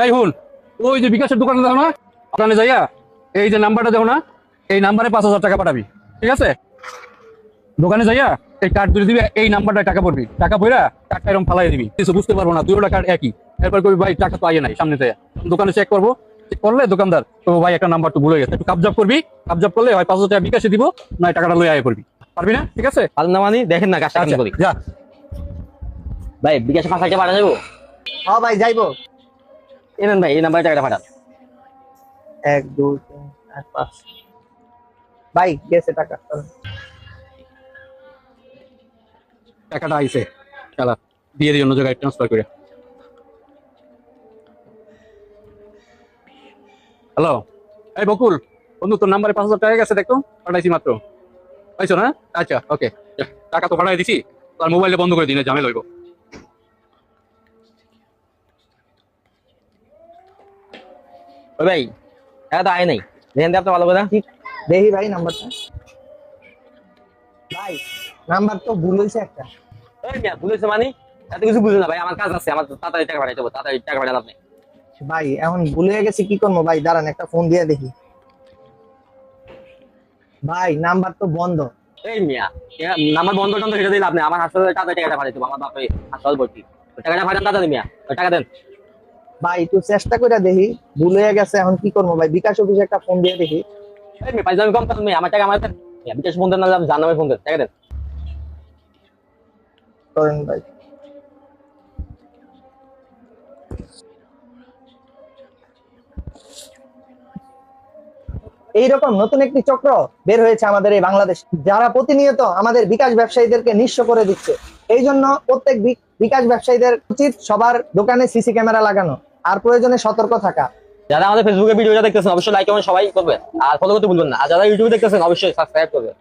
এই হুন, ওই যে বিকাশের দোকানে দেখো না, ওখানে যাইয়া এই যে নাম্বারটা দেখো না, এই নাম্বারে 5,000 টাকা পাঠাবি। ঠিক আছে? দোকানে যাইয়া এই কার্ড তুলে দিবি, এই নাম্বারটায় টাকা পড়বি, টাকা পড়া কার্ডটা এরকম ফালাই দিবি, কিছু বুঝতে পারবো না, দুটো কার্ড একই। এরপর করবি ভাই টাকা তো আইয়ে নাই, সামনে যাইয়া দোকানে চেক করবো, চেক করলে দোকানদার তো ভাই একটা নাম্বার তো ভুলে গেছে, একটু কাবজাব করবি, কাবজাব করলে হয় 5,000 টাকা বিকাশে দিব, নয় টাকাটা লই আয় করবি। পারবি না? ঠিক আছে? পারেন না মানে দেখেন না কাজটা কেমন করি। যা। ভাই বিকাশে 5 টাকা পাঠা যাবো? হ্যাঁ ভাই যাইবো। এনেন ভাই এই নাম্বারে টাকাটা পাঠান। 1 2 3 4 5 ভাই গেছে টাকা। টাকাটা আইছে, চালা দিয়ে দিই অন্য জায়গায় ট্রান্সফার করে। হ্যালো, এই বকুল বন্ধু, তোর নাম্বারে 5,000 টাকা গেছে, দেখতো পাঠাইছি মাত্র, পাইছো না? আচ্ছা ওকে, টাকা তো পাঠাই দিছি, তার মোবাইলে বন্ধ করে দিই না, ঝামেলা হইব। ওই ভাই টাকা তো আয় নাই, দেখেন তো আপনি ভালো করে। ঠিক দেখি ভাই নাম্বারটা। ভাই নাম্বার তো ভুল হইছে একটা। এই মিয়া ভুলেছে মানে? এত কিছু বুঝে না ভাই, আমার কাজ আছে, আমার তাড়াতাড়ি টাকা পাঠাইতে হবে, তাড়াতাড়ি টাকা পাঠান আপনি। ভাই এখন ভুলে গেছি, কি করবো ভাই, দাঁড়ান একটা ফোন দিয়ে দেখি। ভাই নাম্বার তো বন্ধ। এই মিয়া নাম্বার বন্ধ টন্ধ সেটা দিলে আপনি আমার হাসপাতালে তাড়াতাড়ি টাকাটা পাঠাইতে হবে, আমার বাপে হাসপাতাল ভর্তি। ওই টাকাটা পাঠান তাড়াতাড়ি মিয়া, ওই টাকা দেন। ভাই একটু চেষ্টা করে দেখি, ভুল হয়ে গেছে, এখন কি করবো ভাই, বিকাশ অফিসে একটা ফোন দিয়ে দেখি। এই মিয়া পাইজামি কম করেন মিয়া, আমার টাকা আমার দেন মিয়া, বিকাশ ফোন দেন না, জান নামে ফোন দেন, টাকা দেন। করেন ভাই। এইরকম নতুন একটি চক্র বের হয়েছে আমাদের এই বাংলাদেশ, যারা প্রতিনিয়ত আমাদের বিকাশ ব্যবসায়ীদেরকে নিঃস্ব করে দিচ্ছে। এই জন্য প্রত্যেক বিকাশ ব্যবসায়ীদের উচিত সবার দোকানে সিসি ক্যামেরা লাগানো, আর প্রয়োজনে সতর্ক থাকা। যারা আমাদের ফেসবুকে ভিডিওটা দেখতেছেন অবশ্যই লাইক কমেন্ট সবাই করবেন, আর ফলো করতে ভুলবেন না, আর যারা ইউটিউবে দেখতেছেন অবশ্যই সাবস্ক্রাইব করবেন।